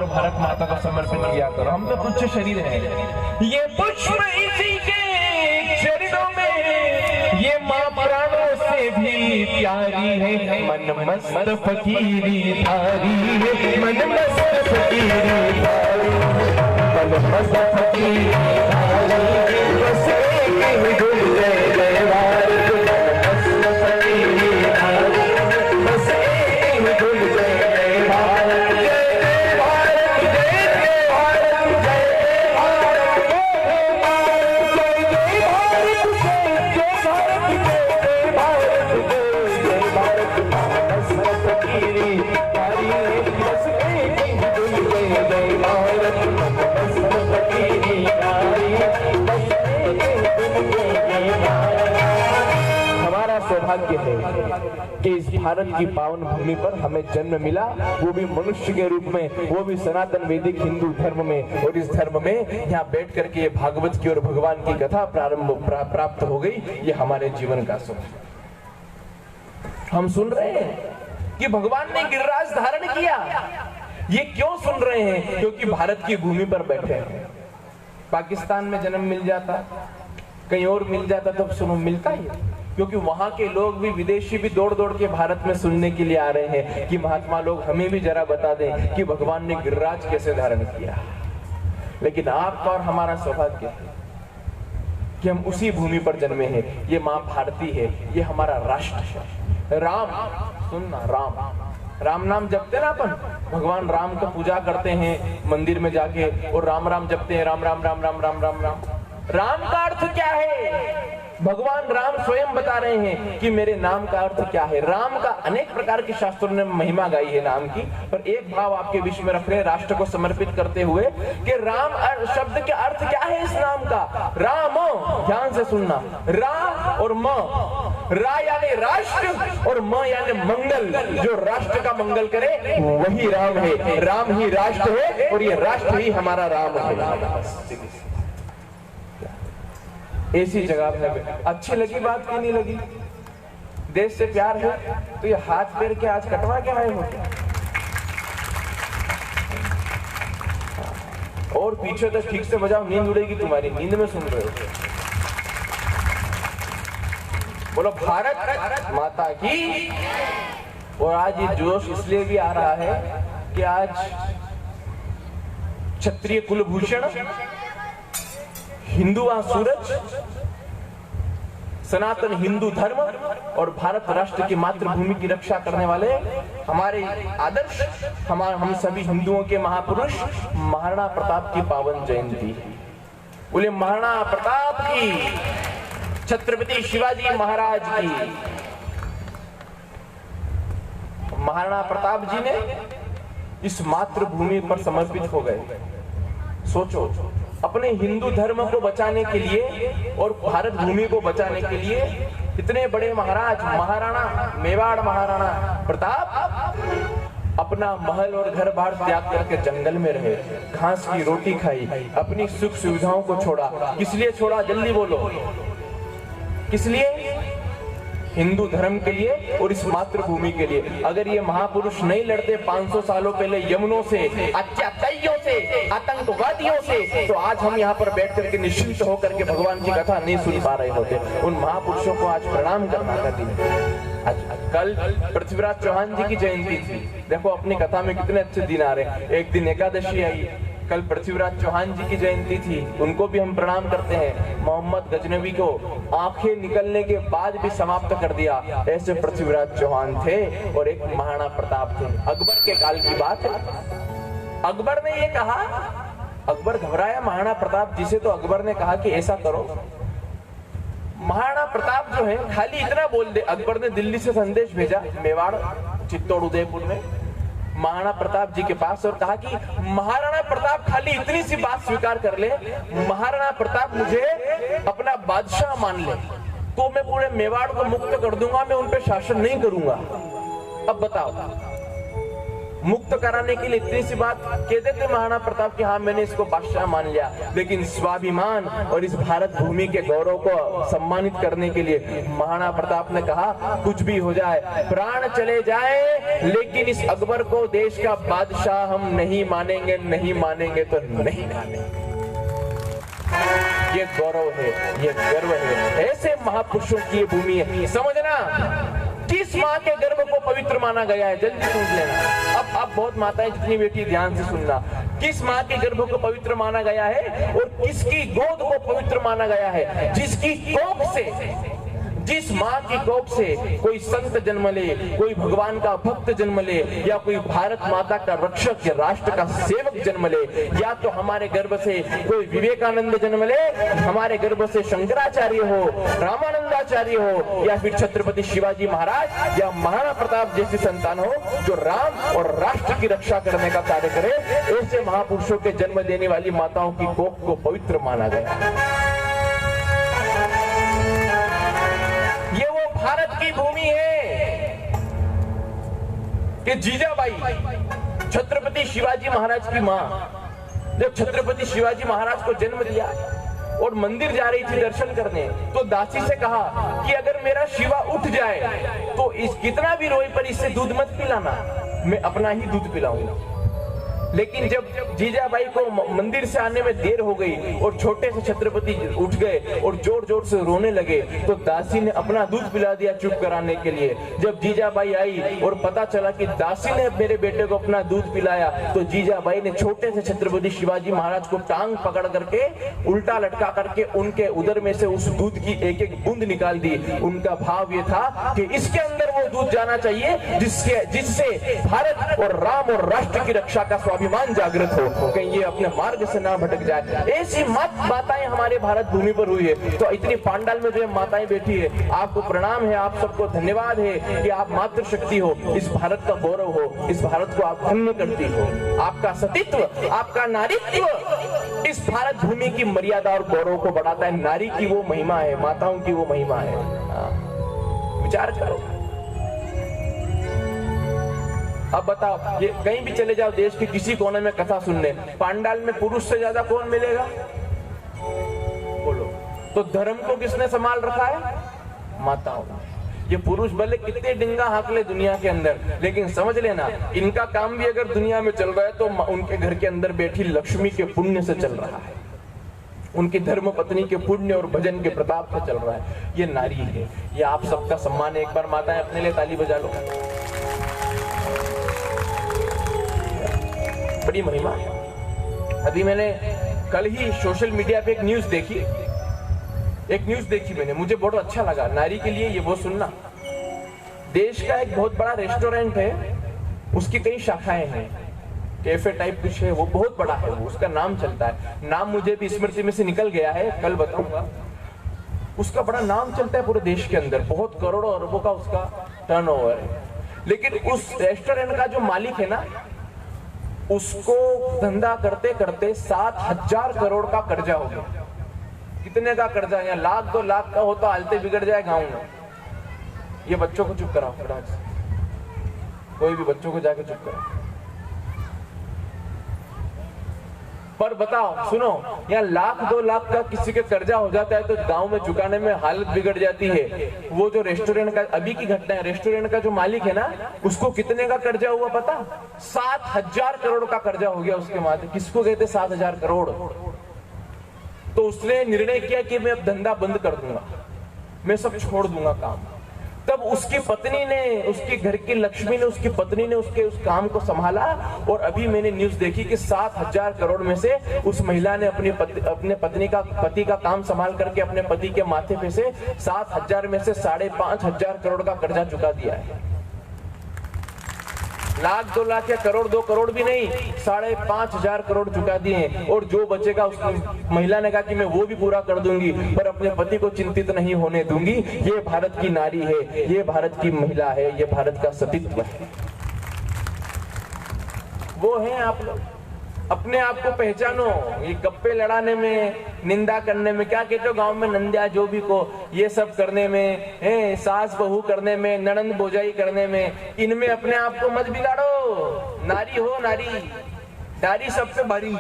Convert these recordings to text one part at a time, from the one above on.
भारत माता को समर्पित किया करो। हम तो तुच्छ शरीर हैं। ये पुष्प इसी के चरणों में, ये माँ प्राणों से भी प्यारी है। मन मस्त फकीरी धारी है, मन मस्त फकीरी धारी, मन मस्त फकीरी धारी, बस एक गुल जय जय भारत, मस्त फकीरी धारी, बस एक गुल जय जय भारत, जय जय भारत, जय जय भारत, जय जय भारत, जय जय भारत, जय जय भारत, जय जय भारत, मस्त फकीरी धारी है, बस एक गुल जय जय भारत, मस्त फकीरी धारी, बस एक गुल जय जय भारत। हमारा सौभाग्य है कि इस भारत की पावन भूमि पर हमें जन्म मिला, वो भी मनुष्य के रूप में, वो भी सनातन वैदिक हिंदू धर्म में। और इस धर्म में यहाँ बैठ करके ये भागवत की और भगवान की कथा प्राप्त हो गई। ये हमारे जीवन का सुख। हम सुन रहे हैं कि भगवान ने गिरिराज धारण किया। ये क्यों सुन रहे हैं? क्योंकि भारत की भूमि पर बैठे हैं। पाकिस्तान में जन्म मिल जाता, कहीं और मिल जाता तो सुनो मिलता ही, क्योंकि वहां के लोग भी, विदेशी भी दौड़ दौड़ के भारत में सुनने के लिए आ रहे हैं कि महात्मा लोग हमें भी जरा बता दें कि भगवान ने गिरिराज कैसे धारण किया। लेकिन आपका और हमारा सौभाग्य है कि हम उसी भूमि पर जन्मे हैं। ये माँ भारती है, ये हमारा राष्ट्र है। राम, सुनना, राम नाम जपते ना अपन, भगवान राम का पूजा करते हैं मंदिर में जाके और राम राम जपते हैं, राम राम राम राम राम राम राम। राम का अर्थ क्या है? भगवान राम स्वयं बता रहे हैं कि मेरे नाम का अर्थ क्या है। राम का अनेक प्रकार के शास्त्रों ने महिमा गाई है नाम की, पर एक भाव आपके बीच में रख रहे हैं राष्ट्र को समर्पित करते हुए कि राम शब्द के अर्थ क्या है इस नाम का। राम, ध्यान से सुनना, रा और म, रा यानी राष्ट्र और म यानी मंगल। जो राष्ट्र का मंगल करे वही राम है। राम ही राष्ट्र है और ये राष्ट्र ही हमारा राम है। ऐसी जगह पे अच्छी लगी बात की नहीं लगी? देश से प्यार है तो ये हाथ पैर के आज कटवा के आए हो क्या? और पीछे तो ठीक से बजाओ, नींद उड़ेगी तुम्हारी, नींद में सुन रहे हो। बोलो भारत माता की। और आज ये जोश इसलिए भी आ रहा है कि आज क्षत्रिय कुलभूषण, हिंदू सूरज, सनातन हिंदू धर्म और भारत राष्ट्र की मातृभूमि की रक्षा करने वाले हमारे आदर्श, हम सभी हिंदुओं के महापुरुष महाराणा प्रताप की पावन जयंती। बोले महाराणा प्रताप की, छत्रपति शिवाजी महाराज की। महाराणा प्रताप जी ने इस मातृभूमि पर समर्पित हो गए। सोचो, अपने हिंदू धर्म को बचाने के लिए और भारत भूमि को बचाने के लिए इतने बड़े महाराज, महाराणा, मेवाड़ महाराणा प्रताप अपना महल और घर बार त्याग करके जंगल में रहे, घास की रोटी खाई, अपनी सुख सुविधाओं को छोड़ा। किस लिए छोड़ा? जल्दी बोलो, किस लिए? हिंदू धर्म के लिए और इस मातृभूमि के लिए। अगर ये महापुरुष नहीं लड़ते 500 सालों पहले यमुनों से, अत्याचारियों से, आतंकवादियों से, तो आज हम यहाँ पर बैठ करके निश्चिंत होकर के भगवान की कथा नहीं सुन पा रहे होते। उन महापुरुषों को आज प्रणाम करना का दिन है। कल पृथ्वीराज चौहान जी की जयंती थी। देखो अपनी कथा में कितने अच्छे दिन आ रहे हैं। एक दिन एकादशी आई, कल पृथ्वीराज चौहान जी की जयंती थी, उनको भी हम प्रणाम करते हैं। मोहम्मद गजनवी को आंखें निकलने के बाद भी समाप्त कर दिया, ऐसे पृथ्वीराज चौहान थे। और एक महाराणा प्रताप थे। अकबर के काल की बात है। अकबर ने ये कहा, अकबर घबराया महाराणा प्रताप जी से, तो अकबर ने कहा कि ऐसा करो, महाराणा प्रताप जो है खाली इतना बोल दे। अकबर ने दिल्ली से संदेश भेजा मेवाड़, चित्तौड़, उदयपुर में महाराणा प्रताप जी के पास और कहा कि महाराणा प्रताप खाली इतनी सी बात स्वीकार कर ले, महाराणा प्रताप मुझे अपना बादशाह मान ले तो मैं पूरे मेवाड़ को मुक्त कर दूंगा, मैं उन पे शासन नहीं करूंगा। अब बताओ, मुक्त कराने के लिए इतनी सी बात कह देते महाराणा प्रताप कि हाँ मैंने इसको बादशाह मान लिया, लेकिन स्वाभिमान और इस भारत भूमि के गौरव को सम्मानित करने के लिए महाराणा प्रताप ने कहा कुछ भी हो जाए, प्राण चले जाए, लेकिन इस अकबर को देश का बादशाह हम नहीं मानेंगे, नहीं मानेंगे तो नहीं मानेंगे। ये गौरव है, ये गर्व है, ऐसे महापुरुषों की ये भूमि है। समझना किस माँ के गर्भ को पवित्र माना गया है, जल्दी सुन लेना। अब बहुत माताएं जितनी बेटी ध्यान से सुनना, किस माँ के गर्भ को पवित्र माना गया है और किसकी गोद को पवित्र माना गया है? जिसकी कोख से, जिस माँ की कोख से कोई संत जन्म ले, कोई भगवान का भक्त जन्म ले, या कोई भारत माता का रक्षक या राष्ट्र का सेवक जन्म ले, या तो हमारे गर्भ से कोई विवेकानंद जन्म ले, हमारे गर्भ से शंकराचार्य हो, रामानंदाचार्य हो, या फिर छत्रपति शिवाजी महाराज या महाराणा प्रताप जैसी संतान हो जो राम और राष्ट्र की रक्षा करने का कार्य करे, ऐसे महापुरुषों के जन्म देने वाली माताओं की कोख को पवित्र माना गया। भारत की भूमि है कि जीजाबाई छत्रपति शिवाजी महाराज की मां, जब छत्रपति शिवाजी महाराज को जन्म दिया और मंदिर जा रही थी दर्शन करने, तो दासी से कहा कि अगर मेरा शिवा उठ जाए तो इस कितना भी रोए पर इससे दूध मत पिलाना, मैं अपना ही दूध पिलाऊंगा। लेकिन जब जीजाबाई को मंदिर से आने में देर हो गई और छोटे से छत्रपति उठ गए और जोर जोर से रोने लगे, तो दासी ने अपना दूध पिला दिया चुप कराने के लिए। जब जीजाबाई आई और पता चला कि दासी ने मेरे बेटे को अपना दूध पिलाया, तो जीजाबाई ने छोटे से छत्रपति शिवाजी महाराज को टांग पकड़ करके उल्टा लटका करके उनके उदर में से उस दूध की एक एक बूंद निकाल दी। उनका भाव ये था कि इसके अंदर वो दूध जाना चाहिए जिससे भारत और राम और राष्ट्र की रक्षा का स्वाभिमान जागृत हो, कहीं ये अपने मार्ग से ना भटक जाए। ऐसी माताएं हमारे भारत भूमि पर हुई है। तो इतनी पांडाल में जो माताएं बैठी है, आपको प्रणाम है, आप सबको धन्यवाद है कि आप मातृशक्ति हो, इस भारत का गौरव हो, इस भारत को आप धन्य करती हो। आपका सतीत्व, आपका नारीत्व इस भारत भूमि की मर्यादा और गौरव को बढ़ाता है। नारी की वो महिमा है, माताओं की वो महिमा है। विचार करो। अब बताओ, ये कहीं भी चले जाओ देश के किसी कोने में कथा सुनने, पांडाल में पुरुष से ज्यादा कौन मिलेगा? बोलो। तो धर्म को किसने संभाल रखा है? माताओं। ये पुरुष भले कितने डिंगा हाँक ले दुनिया के अंदर, लेकिन समझ लेना इनका काम भी अगर दुनिया में चल रहा है तो उनके घर के अंदर बैठी लक्ष्मी के पुण्य से चल रहा है, उनकी धर्म पत्नी के पुण्य और भजन के प्रताप से चल रहा है। ये नारी है, ये आप सबका सम्मान है। एक बार माताएं अपने लिए ताली बजा लो। बड़ी महिमा है। अभी मैंने कल ही सोशल मीडिया पे एक न्यूज देखी मैंने, मुझे बहुत अच्छा लगा। नारी के लिए ये वो सुनना, देश का एक बहुत बड़ा रेस्टोरेंट है, उसकी कई शाखाएं हैं, कैफे टाइप कुछ है, वो बहुत बड़ा है, वो उसका नाम चलता है। नाम मुझे भी स्मृति में से निकल गया है, कल बताऊंगा। उसका बड़ा नाम चलता है पूरे देश के अंदर, बहुत करोड़ों अरबों का उसका टर्नओवर है। लेकिन उस रेस्टोरेंट का जो मालिक है ना, उसको धंधा करते करते 7,000 करोड़ का कर्जा हो गया। कितने का कर्जा? यहाँ 1,00,000 2 लाख का हो तो हालते बिगड़ जाए गांव में। ये बच्चों को चुप कराओ, कोई भी बच्चों को जाके चुप कराओ। पर बताओ, सुनो, यहाँ 1,00,000 2 लाख का किसी के कर्जा हो जाता है तो गांव में चुकाने में हालत बिगड़ जाती है। वो जो रेस्टोरेंट का अभी की घटना है, रेस्टोरेंट का जो मालिक है ना, उसको कितने का कर्जा हुआ पता? 7,000 करोड़ का कर्जा हो गया उसके माथे। किसको कहते 7,000 करोड़? तो उसने निर्णय किया कि मैं अब धंधा बंद कर दूंगा, मैं सब छोड़ दूंगा काम। तब उसकी पत्नी ने, उसके घर की लक्ष्मी ने, उसकी पत्नी ने उसके उस काम को संभाला। और अभी मैंने न्यूज देखी कि 7,000 करोड़ में से उस महिला ने अपने पति का काम संभाल करके अपने पति के माथे पे से 7,000 में से 5,500 करोड़ का कर्जा चुका दिया है। 1,00,000 2 लाख या करोड़ 2 करोड़ भी नहीं, 5,500 करोड़ चुका दिए हैं। और जो बचेगा उस महिला ने कहा कि मैं वो भी पूरा कर दूंगी, पर अपने पति को चिंतित नहीं होने दूंगी। ये भारत की नारी है, ये भारत की महिला है, ये भारत का सतीत्व है। वो है आप लोग। अपने आप को पहचानो। ये गप्पे लड़ाने में, निंदा करने में, क्या कहते हो गांव में, नंदिया जो भी को, ये सब करने में, सास बहू करने में, ननंद भोजाई करने में, इनमें अपने आप को मत बिगाड़ो। नारी हो नारी, नारी सबसे भारी।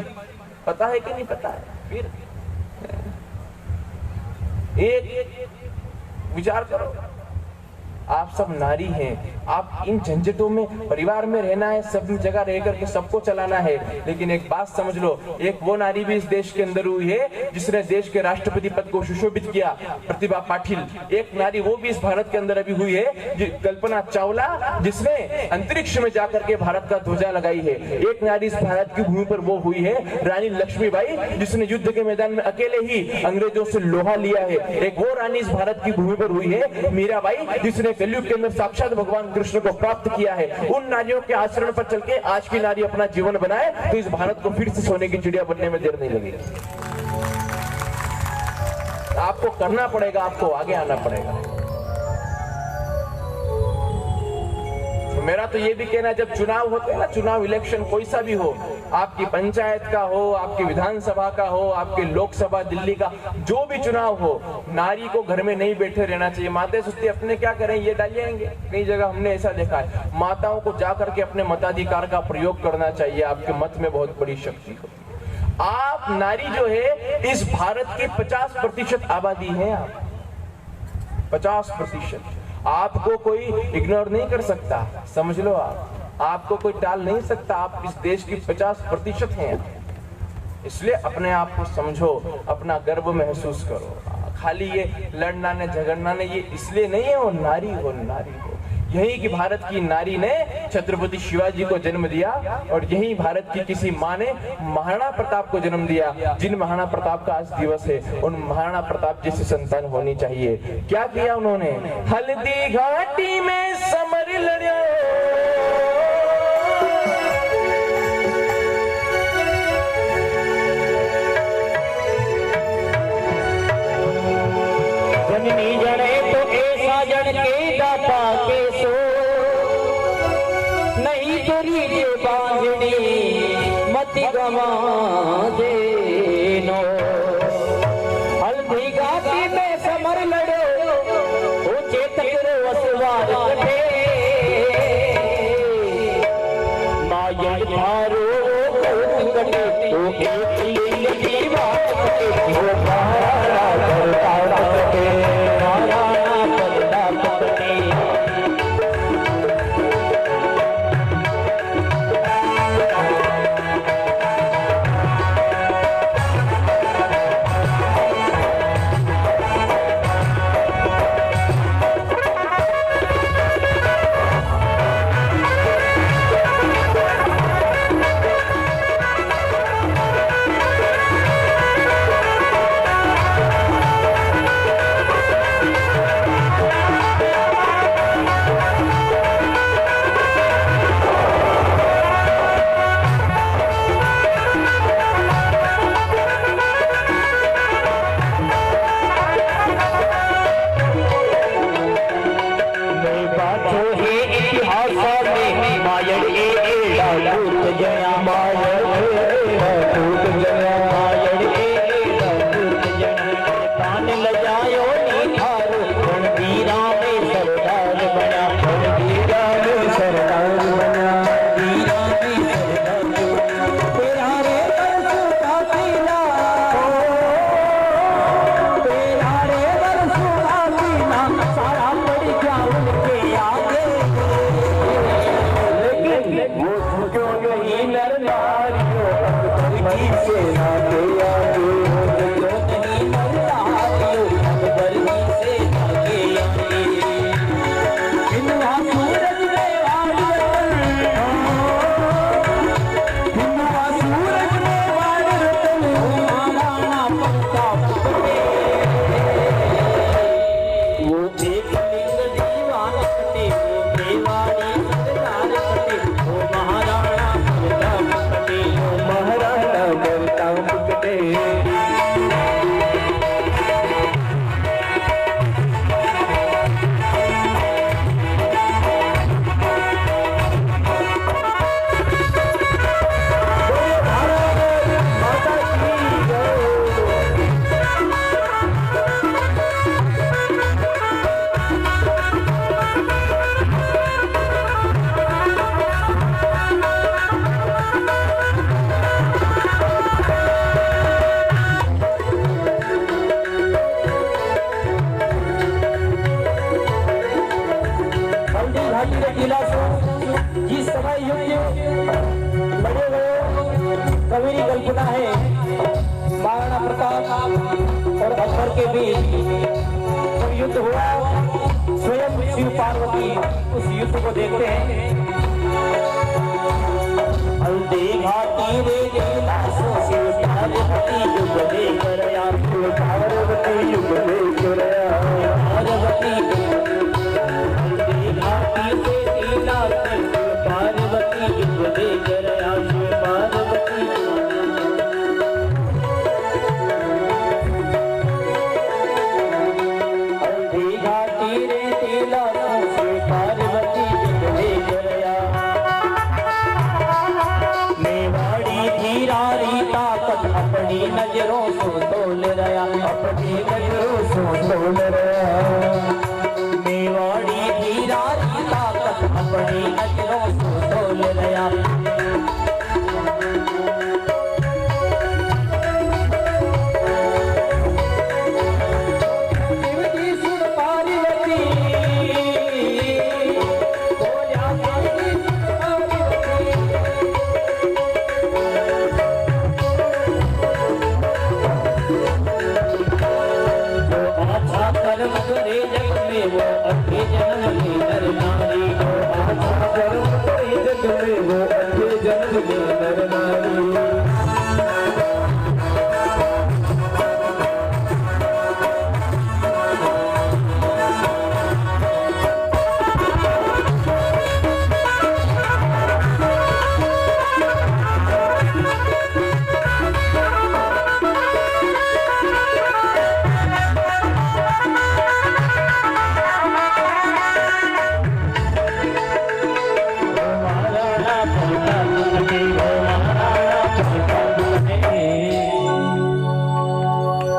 पता है कि नहीं पता है? फिर एक विचार करो, आप सब नारी हैं, आप इन झंझटों में, परिवार में रहना है, सब जगह रह करके सबको चलाना है। लेकिन एक बात समझ लो, एक वो नारी भी इस देश के अंदर हुई है जिसने देश के राष्ट्रपति पद को सुशोभित किया, प्रतिभा पाटिल। एक नारी वो भी इस भारत के अंदर अभी हुई है, कल्पना चावला, जिसने अंतरिक्ष में जाकर के भारत का ध्वजा लगाई है। एक नारी इस भारत की भूमि पर वो हुई है रानी लक्ष्मीबाई, जिसने युद्ध के मैदान में अकेले ही अंग्रेजों से लोहा लिया है। एक वो रानी इस भारत की भूमि पर हुई है मीराबाई, जिसने कलयुग के अंदर साक्षात भगवान कृष्ण को प्राप्त किया है। उन नारियों के आचरण पर चल के आज की नारी अपना जीवन बनाए तो इस भारत को फिर से सोने की चिड़िया बनने में देर नहीं लगेगी। आपको करना पड़ेगा, आपको आगे आना पड़ेगा। मेरा तो ये भी कहना है, जब चुनाव होते हैं ना, चुनाव इलेक्शन कोई सा भी हो, आपकी पंचायत का हो, आपकी विधानसभा का हो, आपके लोकसभा दिल्ली का जो भी चुनाव हो, नारी को घर में नहीं बैठे रहना चाहिए। माताएं सोचती अपने क्या करें, ये डालिएंगे। कई जगह हमने ऐसा देखा है, माताओं को जाकर के अपने मताधिकार का प्रयोग करना चाहिए। आपके मत में बहुत बड़ी शक्ति हो। आप नारी जो है, इस भारत की 50% आबादी है। आप 50%, आपको कोई इग्नोर नहीं कर सकता, समझ लो। आपको कोई टाल नहीं सकता। आप इस देश की 50% हैं। इसलिए अपने आप को समझो, अपना गर्व महसूस करो। खाली ये लड़ना ने झगड़ना ने, ये इसलिए नहीं है। वो नारी हो, नारी हो। यही कि भारत की नारी ने छत्रपति शिवाजी को जन्म दिया, और यही भारत की किसी माँ ने महाराणा प्रताप को जन्म दिया। जिन महाराणा प्रताप का आज दिवस है, उन महाराणा प्रताप जैसी संतान होनी चाहिए। क्या किया उन्होंने? हल्दी घाटी में समर लड़ो, जननी जने तो ऐसा जन के दाता के सो, नहीं तेरी जे बांझड़ी मत गवा देनो। हल्दी घाटी में समर लड़ो, ऊंचे तकरो असवार कटे, नायण थारो कटे तो एक लिंग दीवार कटे, वो महाराणा प्रताप कटे, महाराणा प्रताप कटे। महाराणा प्रताप मेरी कल्पना है महाराणा प्रताप और अकबर के बीच जब युद्ध हुआ, स्वयं शिव पार्वती उस युद्ध को देखते हैं। हल्दी घाटी रे लीला सो शिव पार्वती युग लेकर आया, शिव पार्वती युग लेकर आया, पार्वती हल्दी घाटी से लीला से शिव पार्वती युग लेकर आया, शिव पार्वती हल्दी घाटी रे लीला से शिव पार्वती युग लेकर आया। मेवाड़ी धीरारी ताकत अपनी नजरों से तोल रहा, अपनी नजरों से तोल रहा। मेवाड़ी धीरारी ताकत अपनी नजरों से तोल रहा। शिवजी सुन पार्वती, बोलिया शिवजी सुन पार्वती। अच्छा कर्म करे जग में वो अच्छे जन्म ले नर नारी, अच्छा कर्म करे जग में वो अच्छे जन्म ले नर नारी।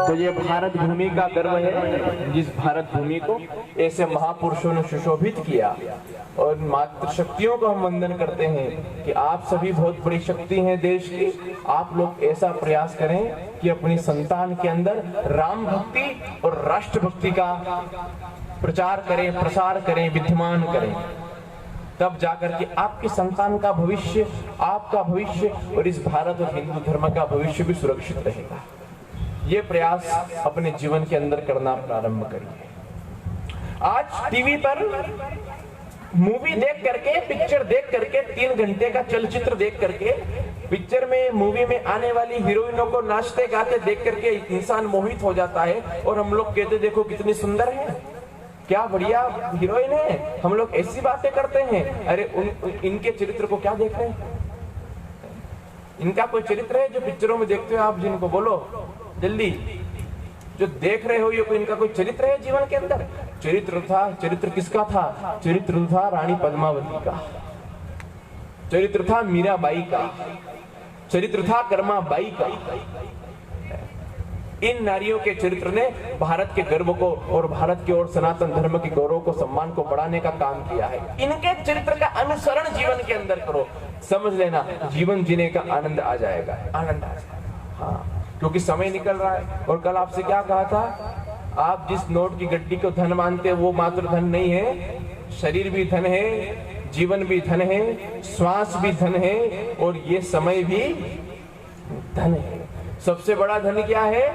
तो ये भारत भूमि का गर्व है, जिस भारत भूमि को ऐसे महापुरुषों ने सुशोभित किया। और मातृ शक्तियों को हम वंदन करते हैं कि आप सभी बहुत बड़ी शक्ति हैं देश की। आप लोग ऐसा प्रयास करें कि अपनी संतान के अंदर राम भक्ति और राष्ट्र भक्ति का प्रचार करें, प्रसार करें, विद्यमान करें। तब जाकर के आपकी संतान का भविष्य, आपका भविष्य और इस भारत और हिंदू धर्म का भविष्य भी सुरक्षित रहेगा। ये प्रयास अपने जीवन के अंदर करना प्रारंभ करिए। आज टीवी पर मूवी देख करके, पिक्चर देख करके, 3 घंटे का चलचित्र देख करके, पिक्चर में, मूवी में आने वाली हीरोइनों को नाचते गाते देख करके इंसान मोहित हो जाता है। और हम लोग कहते देखो कितनी सुंदर है, क्या बढ़िया हीरोइन है, हम लोग ऐसी बातें करते हैं। अरे इनके चरित्र को क्या देख रहे हैं? इनका कोई चरित्र है जो पिक्चरों में देखते हो आप? जिनको बोलो जल्दी, जो देख रहे हो ये कोई, इनका कोई चरित्र है जीवन के अंदर? चरित्र था, चरित्र किसका था? चरित्र था रानी पद्मावती का, चरित्र था मीराबाई का, चरित्र था कर्माबाई का। इन नारियों के चरित्र ने भारत के गर्व को और भारत के और सनातन धर्म के गौरव को, सम्मान को बढ़ाने का काम किया है। इनके चरित्र का अनुसरण जीवन के अंदर करो, समझ लेना जीवन जीने का आनंद आ जाएगा, आनंद आ जाएगा। हाँ, क्योंकि समय निकल रहा है। और कल आपसे क्या कहा था? आप जिस नोट की गड्डी को धन मानते हो वो मात्र धन नहीं है, शरीर भी धन है, जीवन भी धन है, श्वास भी धन है, और ये समय भी धन है। सबसे बड़ा धन क्या है?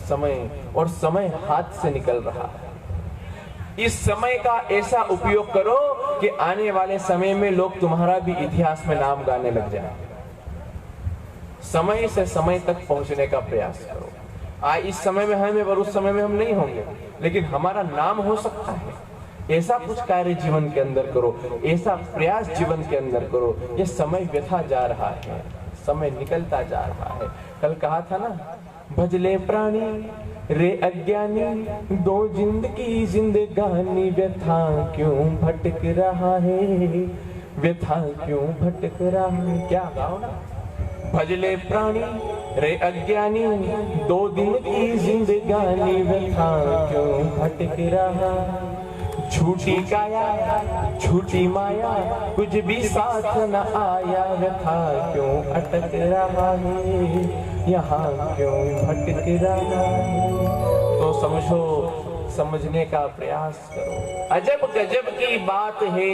समय। और समय हाथ से निकल रहा है। इस समय का ऐसा उपयोग करो कि आने वाले समय में लोग तुम्हारा भी इतिहास में नाम गाने लग जाए। समय से समय तक पहुंचने का प्रयास करो। इस समय में हमें और उस समय में हम नहीं होंगे, लेकिन हमारा नाम हो सकता है। ऐसा कुछ कार्य जीवन के अंदर करो, ऐसा प्रयास जीवन के अंदर करो। ये समय व्यथा जा रहा है, समय निकलता जा रहा है। कल कहा था ना, भजले प्राणी रे अज्ञानी, दो जिंदगी जिंदगानी, व्यथा क्यों भटक रहा है, व्यथा क्यों भटक रहा है। क्या गाओ ना, भजले प्राणी रे अज्ञानी, 2 दिन की जिंदगानी, व्यथा क्यों भटक रहा। झूठी काया झूठी माया, कुछ भी साथ न आया, व्यथा क्यों अटक रहा है, यहाँ क्यों भटक रहा है। तो समझो, समझने का प्रयास करो। अजब गजब की बात है,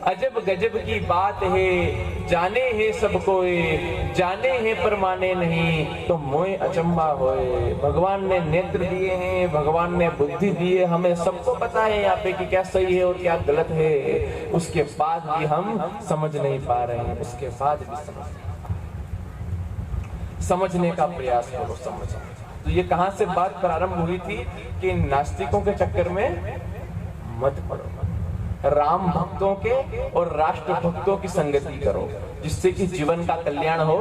अजब गजब की बात है, जाने है सब कोई, जाने हैं पर माने नहीं, तो मोए अचंबा होए। भगवान ने नेत्र दिए हैं, भगवान ने बुद्धि दी है, हमें सबको पता है यहाँ पे कि क्या सही है और क्या गलत है, उसके बाद भी हम समझ नहीं पा रहे हैं। उसके बाद भी समझने का प्रयास करो, समझो। तो ये कहां से बात प्रारंभ हुई थी कि नास्तिकों के चक्कर में मत पड़ो, राम भक्तों के और राष्ट्र भक्तों की संगति करो, जिससे कि जीवन का कल्याण हो,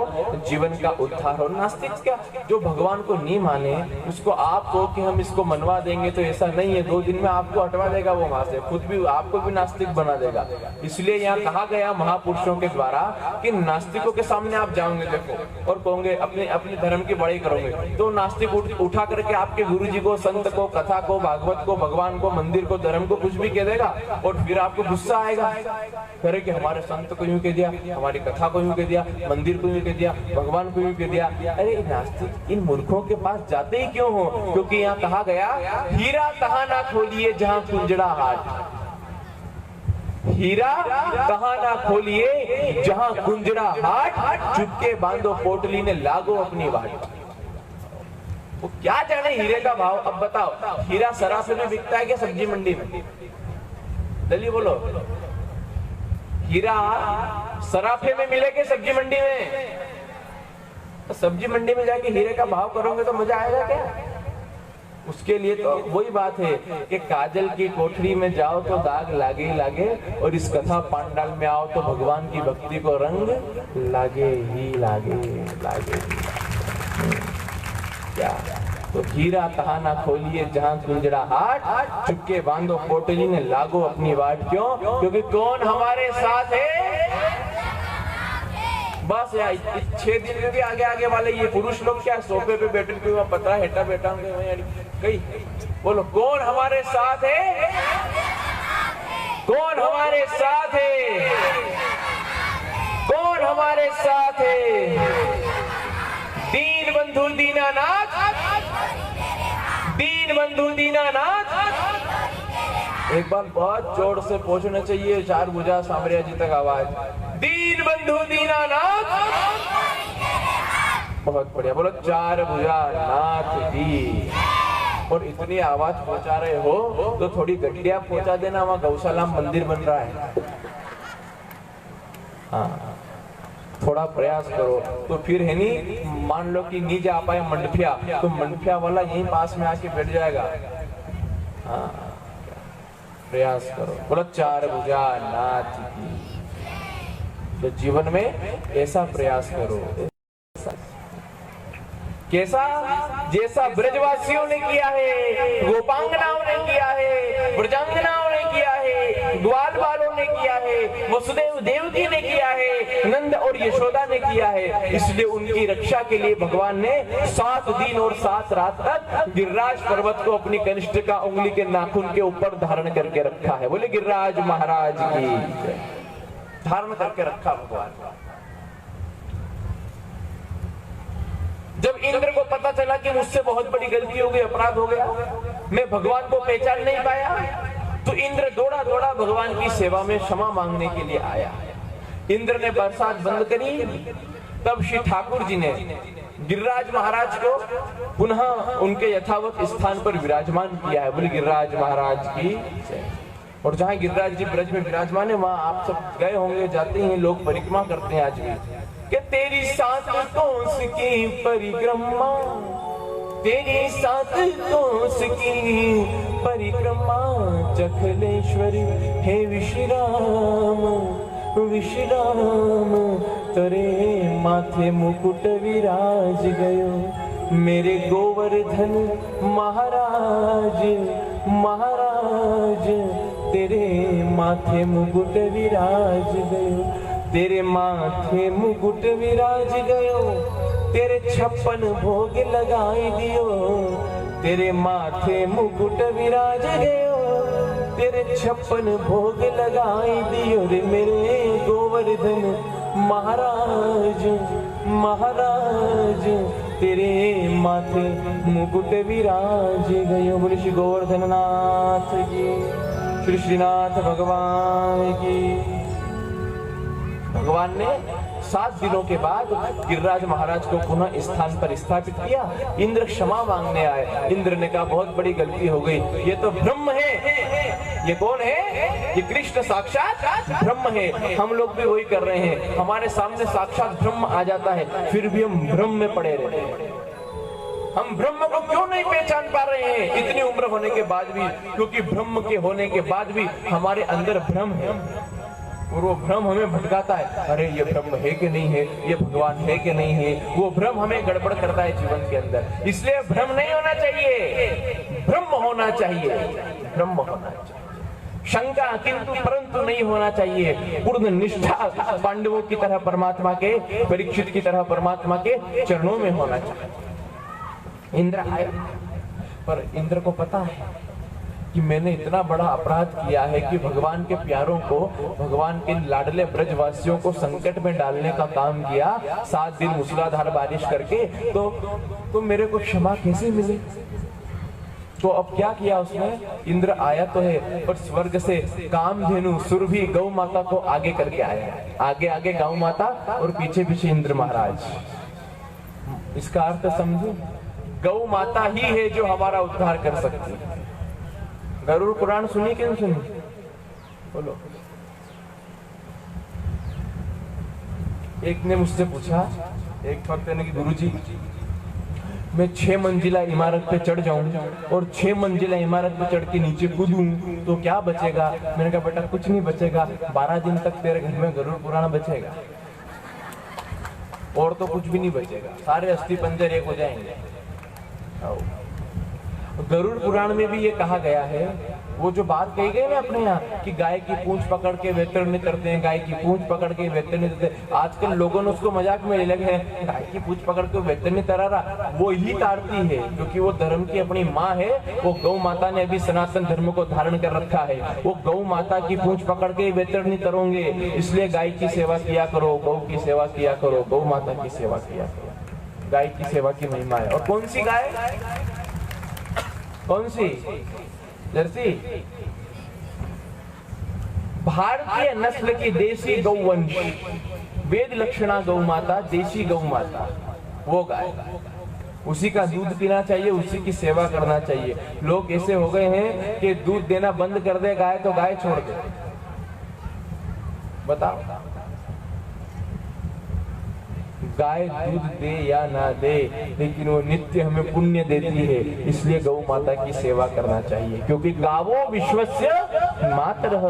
जीवन का उद्धार हो। नास्तिक क्या, जो भगवान को नहीं माने उसको आप हो कि हम इसको मनवा देंगे, तो ऐसा नहीं है, 2 दिन में आपको हटवा देगा वो वहां से, खुद भी आपको भी नास्तिक बना देगा। इसलिए यहाँ कहा गया महापुरुषों के द्वारा कि नास्तिकों के सामने आप जाओगे देखो और कहोगे अपने अपने धर्म की बड़ाई करोगे, तो नास्तिक उठा करके आपके गुरु जी को, संत को, कथा को, भागवत को, भगवान को, मंदिर को, धर्म को कुछ भी कह देगा और फिर आपको गुस्सा आएगा, करे कि हमारे संत को यूं कह दिया, हमारी कथा को यूं कह दिया, मंदिर को यूं कह दिया, भगवान को यूं कह दिया। अरे नास्तिक इन मूर्खों के पास जाते ही क्यों हो? क्योंकि यहाँ कहा गया हीरा कहाँ ना खोलिए जहाँ कुंजड़ा हाट, हीरा कहाँ ना खोलिए जहाँ कुंजड़ा हाट, चुपके बांधो पोटली ने लागो अपनी वाट। वो क्या जाने हीरे का भाव। अब बताओ, हीरा सराफे में बिकता है क्या सब्जी मंडी में? जल्दी बोलो, हीरा सराफे में मिलेगा सब्जी मंडी में? तो सब्जी मंडी में जाके हीरे का भाव करोगे तो मजा आएगा क्या? उसके लिए तो वही बात है कि काजल की कोठरी में जाओ तो दाग लागे ही लागे, और इस कथा पांडाल में आओ तो भगवान की भक्ति को रंग लागे ही लागे, लागे क्या। तो हीरा कहाँ ना खोलिए जहाँ कुंजड़ा हाट, चुपके बांधो पोटली ने लागो अपनी वाट। क्यों? क्योंकि कौन हमारे साथ है। बस यार 6 दिन में भी आगे आगे वाले ये पुरुष लोग क्या सोफे पे बैठे हुए पतरा हेटा बैठा होंगे कहीं। बोलो कौन हमारे साथ है? कौन हमारे साथ है? कौन हमारे साथ है? दीन बंधु दीनानाथ, दीन बंधु दीनानाथ। एक बार बहुत जोर से पहुंचना चाहिए, 4 भुजा सामरिया जी तक आवाज। दीन बंधु दीनानाथ, बहुत बढ़िया। बोलो 4 भुजा नाथ दी। और इतनी आवाज पहुंचा रहे हो तो थोड़ी गड्डिया पहुंचा देना, वहां गौशाला मंदिर बन रहा है। हाँ, थोड़ा प्रयास करो तो फिर है नहीं, मान लो कि नहीं जा पाए मंडफिया, तो मंडफिया वाला यहीं पास में आके बैठ जाएगा। हाँ, प्रयास करो। बोलो 4 भुजा नाथ की। तो जीवन में ऐसा प्रयास करो। कैसा? जैसा ब्रजवासियों ने किया है, गोपांगनाओं ने किया है, ब्रजांगनाओं ने किया है, ग्वाल बालों ने किया है, वसुदेव देवकी ने किया है, नंद और यशोदा ने किया है। इसलिए उनकी रक्षा के लिए भगवान ने 7 दिन और 7 रात तक गिरिराज पर्वत को अपनी कनिष्ठ का उंगली के नाखून के ऊपर धारण करके रखा है। बोले गिरिराज महाराज की, धारण करके रखा भगवान। जब इंद्र को पता चला कि मुझसे बहुत बड़ी गलती हो गई, अपराध हो गया, मैं भगवान को पहचान नहीं पाया, तो इंद्र दौड़ा दौड़ा भगवान की सेवा में क्षमा मांगने के लिए आया। इंद्र ने बरसात बंद करी, तब श्री ठाकुर जी ने गिरिराज महाराज को पुनः उनके यथावत स्थान पर विराजमान किया है। बोले गिरिराज महाराज की। और जहाँ गिरिराज जी ब्रज में विराजमान है, वहाँ आप सब गए होंगे, जाते हैं लोग, परिक्रमा करते हैं आज भी। कि तेरी सात कोस की परिक्रमा, तेरी सात कोस की परिक्रमा, जखलेश्वरी हे विश्राम, विश्राम तरे माथे मुकुट विराज गयो, मेरे गोवर्धन महाराज, महाराज तेरे माथे मुकुट विराज गयो, तेरे माथे मुकुट विराज गयो, तेरे 56 भोग लगाई दियो, तेरे माथे मुकुट विराज गयो, तेरे 56 भोग लगाई दियो रे मेरे गोवर्धन महाराज, महाराज तेरे माथे मुकुट विराज गयो। बोले श्री गोवर्धन नाथ की, श्री श्रीनाथ भगवान की। भगवान ने 7 दिनों के बाद गिरिराज महाराज को पुनः स्थान पर स्थापित किया। इंद्र क्षमा मांगने आए। इंद्र ने कहा बहुत बड़ी गलती हो गई, ये तो ब्रह्म है। ये कौन है? ये कृष्ण साक्षात ब्रह्म है। हम लोग भी वही कर रहे हैं, हमारे सामने साक्षात ब्रह्म आ जाता है, फिर भी हम भ्रम में पड़े रहते हैं। हम ब्रह्म को क्यों नहीं पहचान पा रहे हैं इतनी उम्र होने के बाद भी? क्योंकि ब्रह्म के होने के बाद भी हमारे अंदर भ्रम है और वो भ्रम हमें भटकाता है। अरे ये ब्रह्म है कि नहीं है, ये भगवान है कि नहीं है, वो भ्रम हमें गड़बड़ करता है जीवन के अंदर। इसलिए भ्रम नहीं होना चाहिए, ब्रह्म होना चाहिए, ब्रह्म होना चाहिए। शंका किंतु परंतु नहीं होना चाहिए। पूर्ण निष्ठा पांडवों की तरह परमात्मा के, परीक्षित की तरह परमात्मा के चरणों में होना चाहिए। इंद्र आए, पर इंद्र को पता है कि मैंने इतना बड़ा अपराध किया है कि भगवान के प्यारों को, भगवान के लाडले ब्रजवासियों को संकट में डालने का काम किया 7 दिन मूसलाधार बारिश करके, तो मेरे को क्षमा कैसे मिले? तो अब क्या किया उसने? इंद्र आया तो है, पर स्वर्ग से कामधेनु सुरभि गौ माता को आगे करके आया। आगे आगे गौ माता और पीछे पीछे इंद्र महाराज। इसका अर्थ समझो, गौ माता ही है जो हमारा उद्धार कर सकती है। गरुड़ पुराण सुनी कि नहीं सुनी? बोलो। एक ने मुझसे पूछा, एक भक्त ने कि गुरुजी मैं 6 मंजिला इमारत पे चढ़ जाऊं और 6 मंजिला इमारत पे चढ़ के नीचे कूदूं तो क्या बचेगा? मैंने कहा बेटा कुछ नहीं बचेगा, 12 दिन तक तेरे घर में गरुड़ पुराण बचेगा और तो कुछ भी नहीं बचेगा, सारे अस्थि पंजर एक हो जाएंगे। गरुड़ पुराण में भी ये कहा गया है, वो जो बात कही गई ना अपने यहाँ कि गाय की पूंछ पकड़ के वैतरणी करते हैं, गाय की पूंछ पकड़ के वैतरणी देते हैं। आजकल लोगों ने उसको मजाक में ले लगे हैं, गाय की पूंछ पकड़ के वैतरणी तरा रहा, वो ही तारती है क्योंकि वो धर्म की अपनी माँ है। वो गौ माता ने अभी सनातन धर्म को धारण कर रखा है, वो गौ माता की पूंछ पकड़ के वैतरणी तरोगे, इसलिए गाय की सेवा किया करो, गौ की सेवा किया करो, गौ माता की सेवा किया करो। गाय की सेवा की महिमा है। और कौन सी गाय? कौन सी? जर्सी। भारतीय नस्ल की देसी गौवंश, वेद लक्षणा गौ माता, देसी गौ माता, वो गाय, उसी का दूध पीना चाहिए, उसी की सेवा करना चाहिए। लोग ऐसे हो गए हैं कि दूध देना बंद कर दे गाय तो गाय छोड़ दे। बताओ, गाय दूध दे या ना दे, लेकिन वो नित्य हमें पुण्य देती है, इसलिए गौ माता की सेवा करना चाहिए। क्योंकि गावो विश्वस्य मातरः,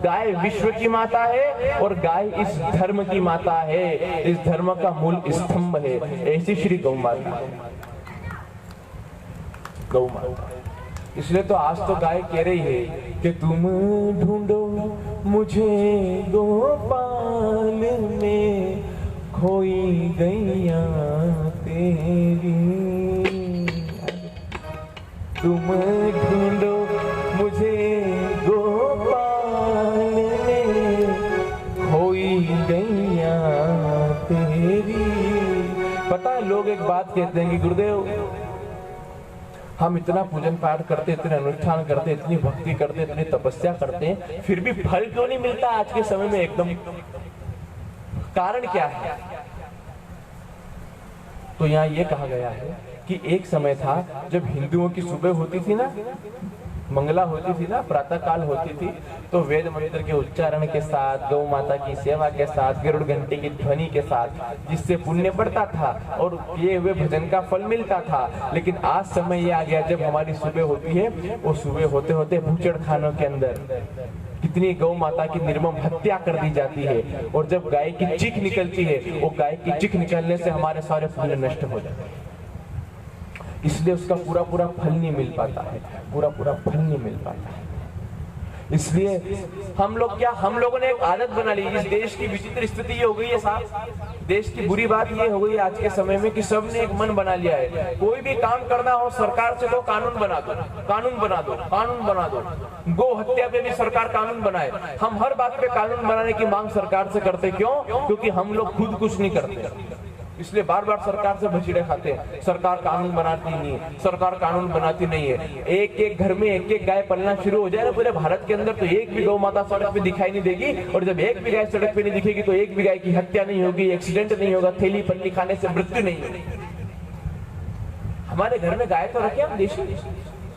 गाय विश्व की माता है और गाय इस धर्म की माता है, इस धर्म का मूल स्तंभ है। ऐसी श्री गौ माता, गौ माता। इसलिए तो आज तो गाय कह रही है कि तुम ढूंढो मुझे गोपाल में, खोई गैया तेरी, तुम ढूंढो मुझे गोपाल में, खोई गैया तेरी। पता है लोग एक बात कहते हैं कि गुरुदेव हम इतना पूजन पाठ करते, इतने अनुष्ठान करते, इतनी भक्ति करते, इतनी तपस्या करते हैं, फिर भी फल क्यों नहीं मिलता आज के समय में? एकदम कारण क्या है? तो यहाँ ये कहा गया है कि एक समय था जब हिंदुओं की सुबह होती थी ना, मंगला होती थी ना, प्रातः काल होती थी, तो वेद मंत्र के उच्चारण के साथ, गौ माता की सेवा के साथ, गरुड़ घंटे की ध्वनि के साथ, जिससे पुण्य बढ़ता था और किए हुए भजन का फल मिलता था। लेकिन आज समय ये आ गया जब हमारी सुबह होती है, वो सुबह होते होते भूचड़ खानों के अंदर कितनी गौ माता की निर्मम हत्या कर दी जाती है, और जब गाय की चीख निकलती है, वो गाय की चीख निकलने से हमारे सारे फल नष्ट हो जाते हैं। इसलिए उसका पूरा पूरा फल नहीं मिल पाता है, पूरा पूरा फल नहीं मिल पाता है। इसलिए हम लोगों ने एक आदत बना ली। इस देश की विचित्र स्थिति ये हो गई है साहब, देश की बुरी बात ये हो गई आज के समय में कि सबने एक मन बना लिया है, कोई भी काम करना हो सरकार से तो कानून बना दो, कानून बना दो, कानून बना दो। गौ हत्या पे भी सरकार कानून बनाए। हम हर बात पे कानून बनाने की मांग सरकार से करते, क्यों? क्योंकि हम लोग खुद कुछ नहीं करते। इसलिए बार बार सरकार से भचड़े खाते हैं। सरकार कानून बनाती नहीं है, सरकार कानून बनाती नहीं है। एक एक घर में एक एक गाय पलना शुरू हो जाए ना पूरे भारत के अंदर, तो एक भी गौ माता सड़क पे दिखाई नहीं देगी। और जब एक भी गाय सड़क पे नहीं दिखेगी तो एक भी गाय की हत्या नहीं होगी, एक्सीडेंट नहीं होगा, थैली पन्नी खाने से मृत्यु नहीं होगी। हमारे घर में गाय तो रखे हम देशी,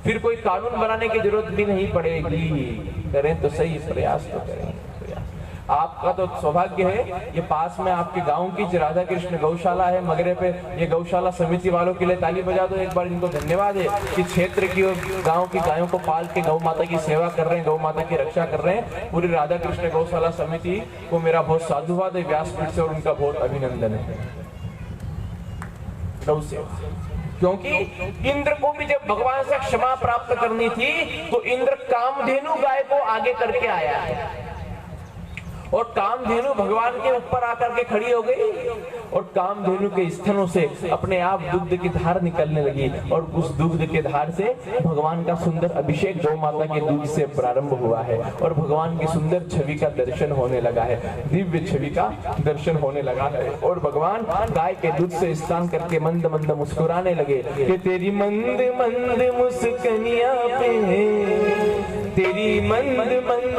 फिर कोई कानून बनाने की जरूरत भी नहीं पड़ेगी। करें तो सही, प्रयास तो करें। आपका तो सौभाग्य है, ये पास में आपके गांव की राधा कृष्ण गौशाला है मगरे पे। ये गौशाला समिति वालों के लिए ताली बजा दो एक बार, इनको धन्यवाद है कि क्षेत्र की और गांव की गायों को पाल के गौ माता की सेवा कर रहे हैं, गौ माता की रक्षा कर रहे हैं। पूरी राधा कृष्ण गौशाला समिति को मेरा बहुत साधुवाद है व्यासपीठ से, और उनका बहुत अभिनंदन है। गौ सेवा, क्योंकि इंद्र को भी जब भगवान से क्षमा प्राप्त करनी थी तो इंद्र कामधेनु गाय को आगे करके आया है, और कामधेनु भगवान के ऊपर आकर के खड़ी हो गई, और कामधेनु के स्तनों से अपने आप दुग्ध की धार निकलने लगी, और उस दुग्ध के धार से भगवान का सुंदर अभिषेक गौ माता के दूध से प्रारंभ हुआ है, और भगवान की सुंदर छवि का दर्शन होने लगा है, दिव्य छवि का दर्शन होने लगा है। और भगवान गाय के दूध से स्नान करके मंद मंद मुस्कुराने लगे कि तेरी मंद मंद मुस्कनिया पे, तेरी मंद मंद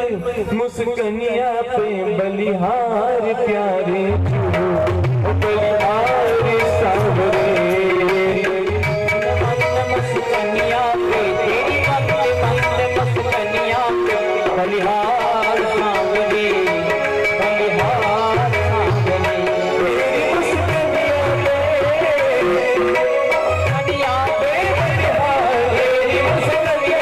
मुस्कनिया पे बलिहार प्यारे बलिहार सावरे, मंद मुस्कनिया पे, तेरी मंद मंद मुस्कनिया पे बलिहार सावरे, बलिहार सावरे, तेरी मुस्कनिया पे, बलिहार, तेरी मुस्कनिया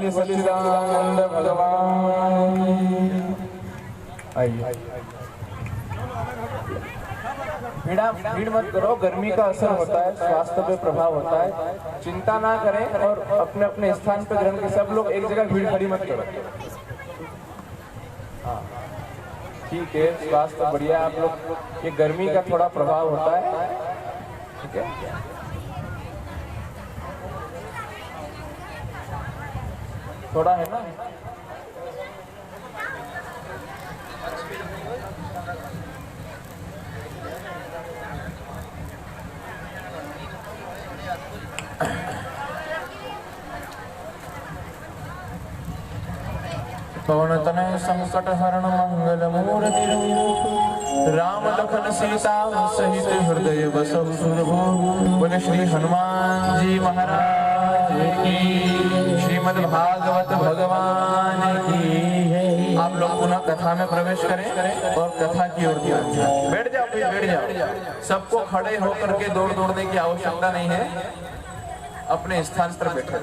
सच्चिदानंद भगवान। आइए, भीड़ मत करो, गर्मी का असर होता है, स्वास्थ्य पे प्रभाव होता है, चिंता ना करें और अपने अपने स्थान पे ग्रहण के सब लोग एक जगह भीड़ खड़ी मत करो। हाँ ठीक है, स्वास्थ्य बढ़िया आप लोग, ये गर्मी का थोड़ा प्रभाव होता है, ठीक है। थोड़ा है ना, पवन तनय संकट हरण मंगल मूर्ति राम लखन सीता सहित हृदय बसहु सुरभु। बोले श्री हनुमान जी महाराज की, श्रीमद् भागवत भगवान की। आप लोग पुनः कथा में प्रवेश करें और कथा की ओर ध्यान दें। बैठ जाओ, बैठ जाओ, सबको खड़े होकर के दौड़ने की आवश्यकता नहीं है, अपने स्थान पर बैठे।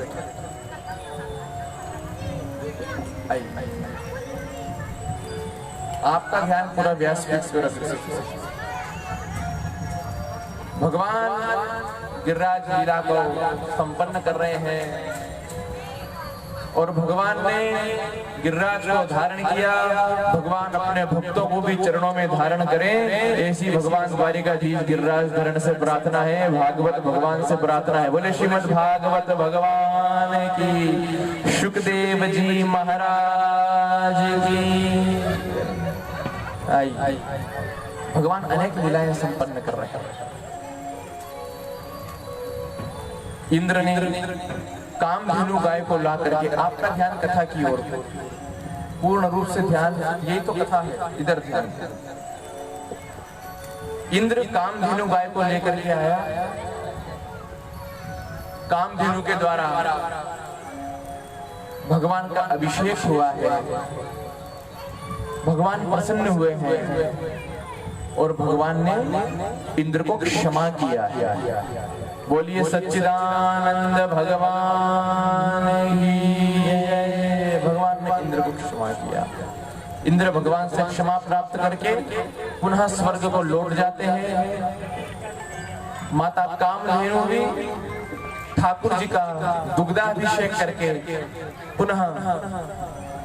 आपका ध्यान पूरा व्यासपीठ पर रखिए। भगवान गिरिराज लीला को संपन्न कर रहे हैं और भगवान ने गिरिराज को धारण किया। भगवान अपने भक्तों को भी चरणों में धारण करें, ऐसी भगवान द्वारिकाधीश गिरिराज धरण से प्रार्थना है, भागवत भगवान से प्रार्थना है। बोले श्रीमद् भागवत भगवान की, शुकदेव जी महाराज की। आई भगवान अनेक लीलाएं संपन्न कर रहे हैं। इंद्र ने कामधेनु गाय को ला करके, आपका ध्यान कथा की ओर पूर्ण रूप से ध्यान, यही तो कथा है, इधर ध्यान। इंद्र कामधेनु गाय को लेकर के आया, कामधेनु के द्वारा भगवान का अभिषेक हुआ है, भगवान प्रसन्न हुए हैं और भगवान ने इंद्र को क्षमा किया है। बोलिए सच्चिदानंद भगवान की। भगवान ने इंद्र को क्षमा किया। इंद्र भगवान से क्षमा प्राप्त करके पुनः स्वर्ग को लौट जाते हैं। माता कामधेनु भी ठाकुर जी का दुग्धाभिषेक करके पुनः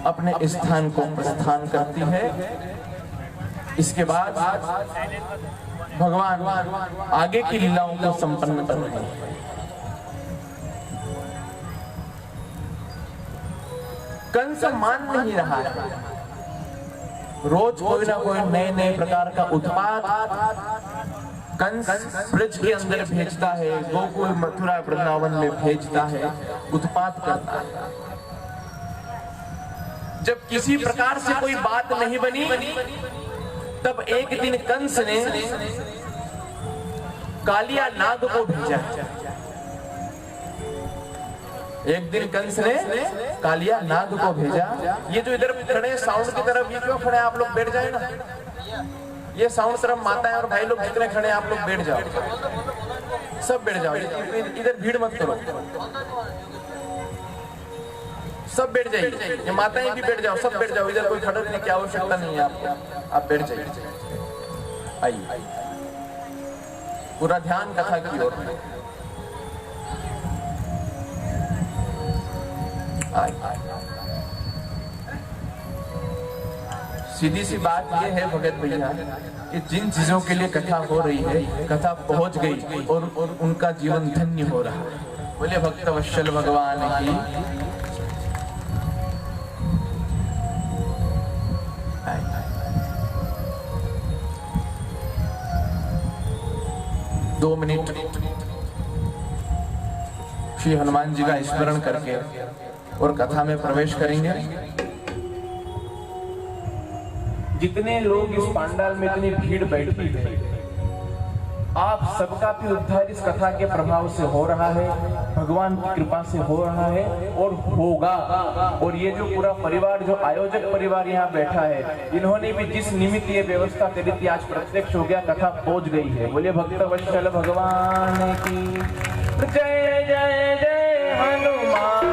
अपने स्थान को प्रस्थान करती है। इसके बाद भगवान आगे की लीलाओं को संपन्न कर रहे हैं। कंस मान नहीं रहा है, रोज कोई ना कोई नए नए प्रकार का उत्पात कंस ब्रज के अंदर भेजता है, गोकुल मथुरा वृंदावन में भेजता है, उत्पात करता है। जब किसी प्रकार से कोई बात नहीं बनी, तब एक दिन कंस ने कालिया नाग को भेजा। एक दिन कंस ने कालिया नाग को भेजा। ये जो इधर खड़े साउंड की तरफ, ये क्यों खड़े, आप लोग बैठ जाए ना। ये साउंड तरफ माताएं और भाई लोग जितने खड़े आप लोग बैठ जाओ, सब बैठ जाओ, इधर भीड़ मत करो, सब बैठ जाइए। ये माताएं भी बैठ जाओ, सब बैठ जाओ, इधर कोई खड़ा रहने की आवश्यकता नहीं है आपको, आप बैठ जाइए। आइए, पूरा ध्यान कथा की ओर। सीधी सी बात यह है भगत भैया कि जिन चीजों के लिए कथा हो रही है, कथा पहुंच गई और उनका जीवन धन्य हो रहा है। बोले भक्त वत्सल भगवान की। 2 मिनट श्री हनुमान जी का स्मरण करके और कथा में प्रवेश करेंगे। जितने लोग इस पंडाल में इतनी भीड़ बैठी है, आप सबका भी उद्धार इस कथा के प्रभाव से हो रहा है, भगवान की कृपा से हो रहा है और होगा। और ये जो पूरा परिवार, जो आयोजक परिवार यहाँ बैठा है, इन्होंने भी जिस निमित्त ये व्यवस्था करी थी, आज प्रत्यक्ष हो गया, कथा पहुंच गई है। बोलिए भक्त वत्सल भगवान की जय जय जय हनुमान।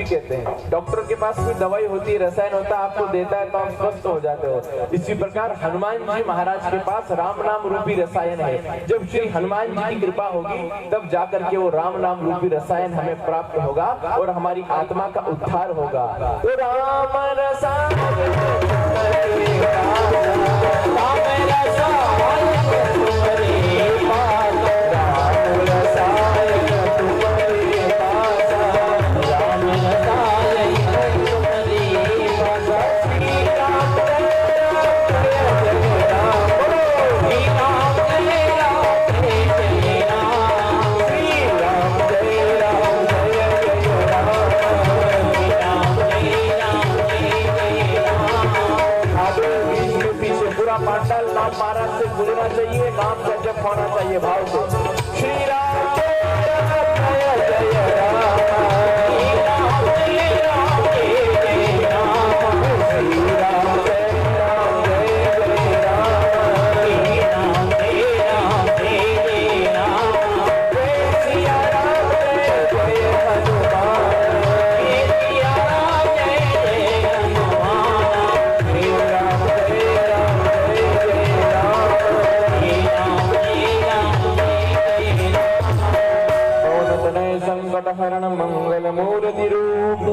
कहते हैं डॉक्टर के पास कोई दवाई होती है, रसायन होता है, आपको देता है तो आप स्वस्थ हो जाते हो। इसी प्रकार हनुमान जी महाराज के पास राम नाम रूपी रसायन है। जब श्री हनुमान जी की कृपा होगी तब जाकर के वो राम नाम रूपी रसायन हमें प्राप्त होगा और हमारी आत्मा का उद्धार होगा। तो राम पांडाल नाम महाराज से बोलना चाहिए, नाम का जप होना चाहिए भाव से। श्री राम जय जय राम, श्री राम जय राम, श्री राम जय राम, जय राम जय जय राम, श्री राम जय राम, जय जय राम, जय सिया राम जय जय हनुमान, जय सिया राम जय जय हनुमान, श्री राम जय राम संकट हरण मंगल मूर्ति रूप,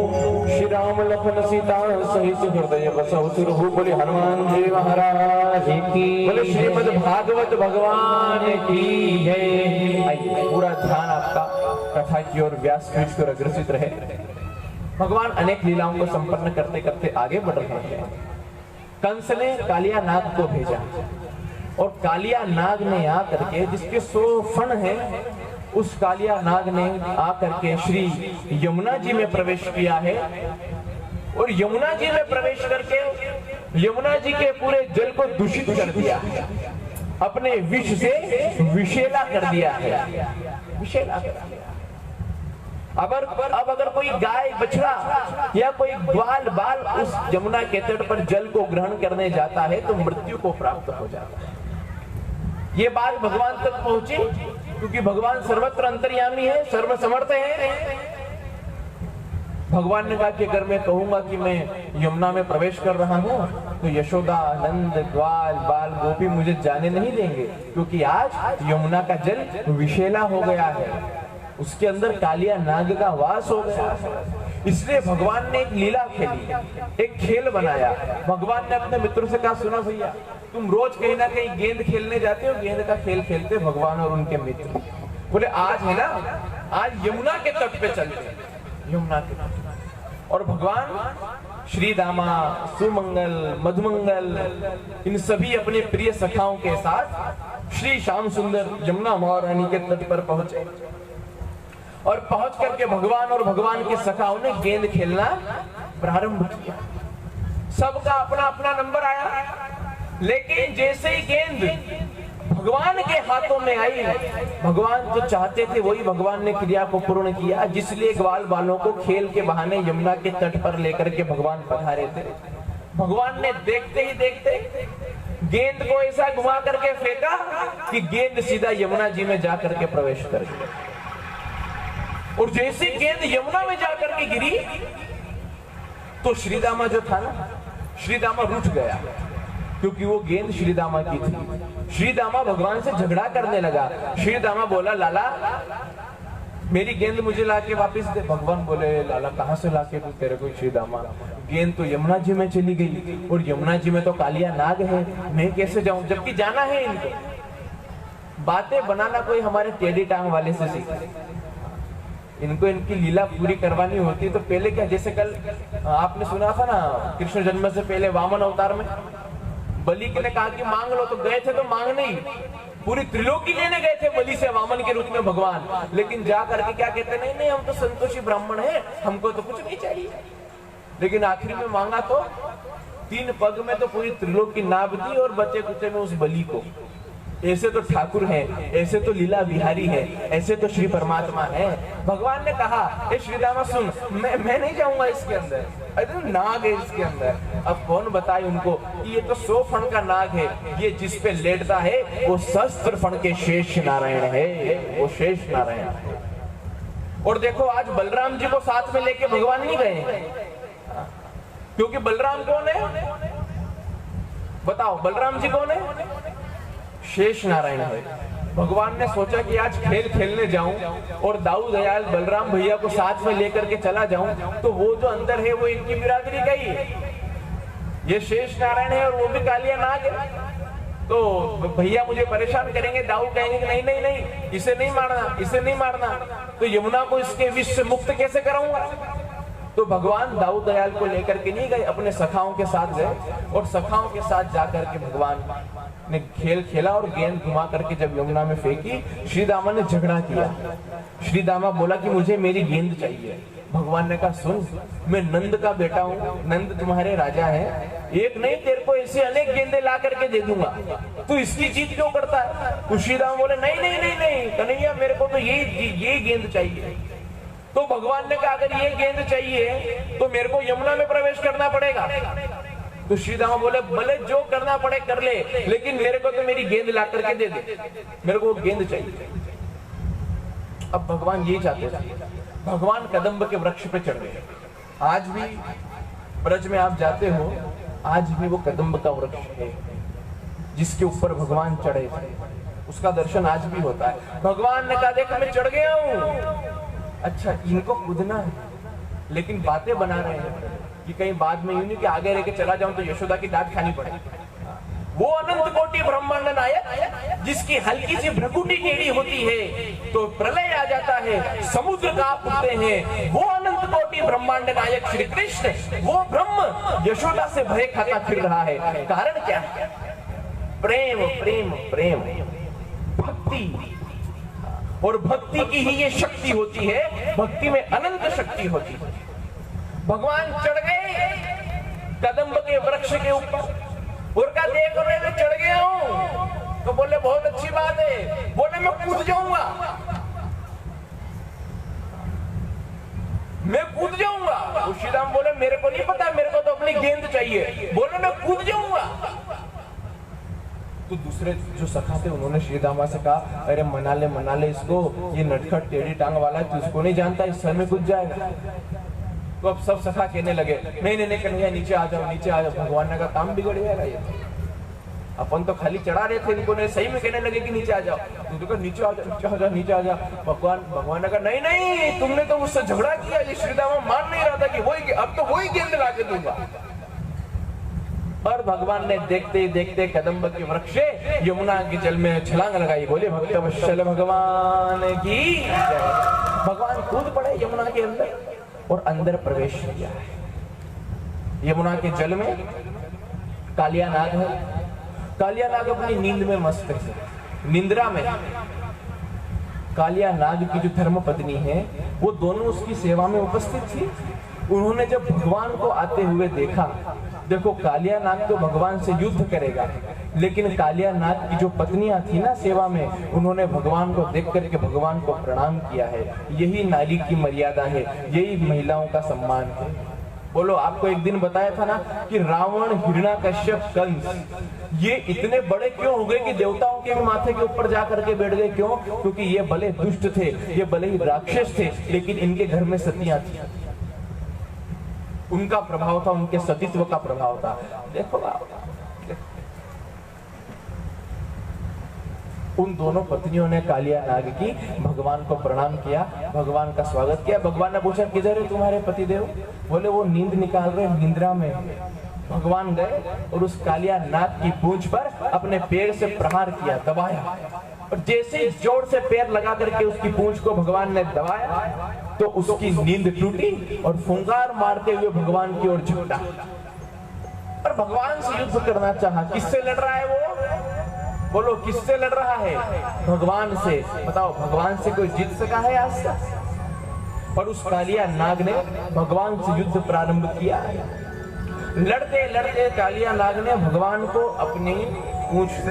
श्री राम लखन सीता सहित हृदय बसहु सुरहु। बोले हनुमान जी महाराज की, बोले श्रीमद् भागवत भगवान की जय। आइए पूरा ध्यान आपका कथा की ओर व्यासपीठ को अग्रसित रहे। भगवान अनेक लीलाओं को संपन्न करते करते आगे बढ़ रहे हैं। कंस ने कालिया नाग को भेजा और कालिया नाग ने आकर के, जिसके 100 फण हैं, उस कालिया नाग ने आकर के श्री यमुना जी में प्रवेश किया है और यमुना जी में प्रवेश करके यमुना जी के पूरे जल को दूषित कर दिया, अपने विष से विषैला कर दिया है, विषैला कर दिया। अब अगर कोई गाय बछड़ा या कोई ग्वाल बाल उस यमुना के तट पर जल को ग्रहण करने जाता है तो मृत्यु को प्राप्त हो जाता है। ये बात भगवान तक पहुंची क्योंकि भगवान सर्वत्र अंतर्यामी है, सर्वसमर्थ है। भगवान ने कहा कि अगर मैं कहूंगा कि मैं यमुना में प्रवेश कर रहा हूं तो यशोदा, नंद, ग्वाल बाल गोपी मुझे जाने नहीं देंगे, क्योंकि आज यमुना का जल विषैला हो गया है, उसके अंदर कालिया नाग का वास हो गया। इसलिए भगवान ने एक लीला खेली, एक खेल बनाया। भगवान ने अपने मित्रों से कहा, सुनो भैया, तुम रोज कहीं ना कहीं गेंद खेलने जाते हो, गेंद का खेल खेलते भगवान और उनके मित्र। बोले आज है ना, आज यमुना के तट पे चलते, यमुना के तट। और भगवान श्री दामा, सुमंगल, मधुमंगल, इन सभी अपने प्रिय सखाओं के साथ श्री श्याम सुंदर यमुना महारानी के तट पर पहुंचे और पहुंच करके भगवान और भगवान के सखाओं ने गेंद खेलना प्रारंभ किया। सबका अपना अपना नंबर आया, लेकिन जैसे ही गेंद भगवान के हाथों में आई, भगवान जो चाहते थे वही भगवान ने क्रिया को पूर्ण किया, जिसलिए ग्वाल बालों को खेल के बहाने यमुना के तट पर लेकर के भगवान पधारे थे। भगवान ने देखते ही देखते गेंद को ऐसा घुमा करके फेंका कि गेंद सीधा यमुना जी में जाकर के प्रवेश कर गई। और जैसे गेंद यमुना में जाकर के गिरी तो श्रीदामा जो था ना, श्रीदामा रूठ गया, क्योंकि वो गेंद श्रीदामा की थी। श्रीदामा भगवान से झगड़ा करने लगा। श्रीदामा बोला, लाला मेरी गेंद मुझे लाके वापस दे। भगवान बोले, लाला कहां से लाके दूं तेरे को श्रीदामा, गेंद तो यमुना जी में चली गई और यमुना जी में तो कालिया नाग है, मैं कैसे जाऊं, जबकि जाना है इनको। बातें बनाना कोई हमारे टेढ़ी टांग वाले से सीखा, इनको इनकी लीला पूरी करवानी होती है। तो पहले क्या, जैसे कल आपने सुना था ना, कृष्ण जन्म से पहले वामन अवतार में बलि ने कहा कि मांग लो, तो गए थे तो मांग नहीं, पूरी त्रिलोकी लेने गए थे बलि से वामन के रूप में भगवान, लेकिन जा करके क्या कहते, नहीं नहीं हम तो संतोषी ब्राह्मण हैं, हमको तो कुछ नहीं चाहिए। लेकिन आखिर में मांगा तो 3 पग में तो पूरी त्रिलोकी नाप दी और बचे कुचे में उस बलि को। ऐसे तो ठाकुर हैं, ऐसे तो लीला बिहारी है, ऐसे तो श्री परमात्मा है। भगवान ने कहा, ए श्रीदामा सुन, मैं नहीं जाऊंगा इसके अंदर, अरे नाग है इसके अंदर। अब कौन बताए उनको कि ये तो 100 फण का नाग है, ये जिस पे लेटता है वो सहस्त्र फण के शेष नारायण है, वो शेष नारायण है। और देखो आज बलराम जी को साथ में लेके भगवान नहीं गए, क्योंकि बलराम कौन है, बताओ बलराम जी कौन है, शेष नारायण है। भगवान ने सोचा कि आज खेल खेलने जाऊं और दाऊ दयाल बलराम भैया को साथ में लेकर के चला जाऊं, तो वो जो अंदर है वो इनकी बिरादरी का ही है, ये शेष नारायण है और वो भी कालिया नाग है। तो भैया मुझे परेशान करेंगे, दाऊ कहेंगे कि नहीं नहीं नहीं इसे नहीं मारना, इसे नहीं मारना, तो यमुना को इसके विष से मुक्त कैसे कराऊंगा। तो भगवान दाऊ दयाल को लेकर के नहीं गए, अपने सखाओं के साथ गए और सखाओं के साथ जाकर के भगवान ने खेल खेला और गेंद घुमा करके जब यमुना में फेंकी, श्रीदामा ने झगड़ा किया। श्रीदामा बोला कि मुझे मेरी गेंद चाहिए। भगवान ने कहा, सुन मैं नंद का बेटा हूँ, नंद तुम्हारे राजा है, एक नहीं तेरे को ऐसे अनेक गेंदे ला करके दे दूंगा, तू इसकी जीत क्यों करता है। तो श्रीदामा बोले, नहीं नहीं नहीं नहीं कन्हैया, मेरे को तो ये गेंद चाहिए। तो भगवान ने कहा, अगर ये गेंद चाहिए तो मेरे को यमुना में प्रवेश करना पड़ेगा। तो श्रीदामा बोले, भले जो करना पड़े कर ले, लेकिन मेरे को तो मेरी गेंद ला करके दे दे, मेरे को गेंद चाहिए। अब भगवान ये चाहते थे, भगवान कदम्ब के वृक्ष पे चढ़ गए। आज भी ब्रज में आप जाते हो, आज भी वो कदम्ब का वृक्ष है जिसके ऊपर भगवान चढ़े थे, उसका दर्शन आज भी होता है। भगवान ने कहा, देख मैं चढ़ गया हूं, अच्छा इनको कूदना है, लेकिन बातें बना रहे हैं कि कहीं बाद में यूं नहीं कि आगे रह के चला जाऊं तो यशोदा की डांट खानी पड़े। वो अनंत कोटि ब्रह्मांड नायक जिसकी हल्की सी भ्रकुटी टेढ़ी होती है तो प्रलय आ जाता है, समुद्र कांप उठते हैं, वो अनंत कोटि ब्रह्मांड नायक श्री कृष्ण, वो ब्रह्म यशोदा से भय खाता फिर रहा है। कारण क्या है, प्रेम प्रेम प्रेम, भक्ति, और भक्ति की ही ये शक्ति होती है, भक्ति में अनंत शक्ति होती है। भगवान चढ़ गए कदम्ब के वृक्ष के ऊपर और कहा, देख रहे मैं चढ़ गया हूं। तो बोले बहुत अच्छी बात है, बोले मैं कूद जाऊंगा, मैं कूद जाऊंगा। श्रीराम बोले, मेरे को नहीं पता, मेरे को तो अपनी गेंद चाहिए, बोले मैं कूद जाऊंगा। तो दूसरे जो सखा थे उन्होंने श्रीदामा से कहा, अरे मना ले इसको, ये नटखट टेढ़ी टांग वाला है, तू इसको नहीं जानता, इस समय कूद जाएगा। तो अब सब सखा कहने लगे, नहीं नहीं नहीं कन्हैया नीचे आ जाओ, नीचे आ जाओ। भगवान ने कहा, काम बिगड़ जाएगा ये, अपन तो खाली चढ़ा रहे थे, इनको सही में कहने लगे कि नीचे आ जाओ। तो कहा नीचे आ जाओ, नीचे आ जाओ, नीचे आ जाओ। भगवान ने कहा, नहीं नहीं तुमने तो मुझसे झगड़ा किया, ये श्रीदामा मान नहीं रहा था कि वही, अब तो वही गेंद ला के दूंगा। और भगवान ने देखते ही देखते कदम्ब के वृक्ष यमुना के जल में छलांग लगाई। बोले भक्तवत्सल भगवान की जय। भगवान कूद पड़े यमुना के अंदर और अंदर प्रवेश किया है। यमुना के जल में कालिया नाग है, कालिया नाग अपनी नींद में मस्त है, निंद्रा में। कालिया नाग की जो धर्मपत्नी है वो दोनों उसकी सेवा में उपस्थित थी। उन्होंने जब भगवान को आते हुए देखा, देखो कालिया नाग तो भगवान से युद्ध करेगा, लेकिन कालिया नाग की जो पत्नियां थी ना सेवा में, उन्होंने भगवान को देख करके भगवान को प्रणाम किया है। यही नारी की मर्यादा है, यही महिलाओं का सम्मान है। बोलो, आपको एक दिन बताया था ना कि रावण, हिरण्याकश्यप, कंस ये इतने बड़े क्यों हो गए कि देवताओं के भी माथे के ऊपर जा करके बैठ गए। क्यों? क्योंकि ये भले दुष्ट थे, ये भले ही राक्षस थे, लेकिन इनके घर में सतियां थी, उनका प्रभाव था, उनके सतीत्व का प्रभाव था। देखो उन दोनों पत्नियों ने कालिया नाग की भगवान को प्रणाम किया, भगवान का स्वागत किया। भगवान ने पूछा, किधर है तुम्हारे पतिदेव? बोले वो नींद निकाल रहे, निंद्रा में। भगवान गए और उस कालिया नाग की पूंछ पर अपने पैर से प्रहार किया, दबाया, और जैसे जोर से पैर लगा करके उसकी पूंछ को भगवान ने दबाया तो उसकी नींद टूटी और फुंकार मारते हुए भगवान की ओर झपटा और भगवान से युद्ध करना चाहा। किससे लड़ रहा है वो? बोलो, किससे लड़ रहा है? भगवान से। बताओ, भगवान से कोई जीत सका है आज तक? और उस कालिया नाग ने भगवान से युद्ध प्रारंभ किया। लड़ते लड़ते कालिया नाग ने भगवान को अपनी पूंछ से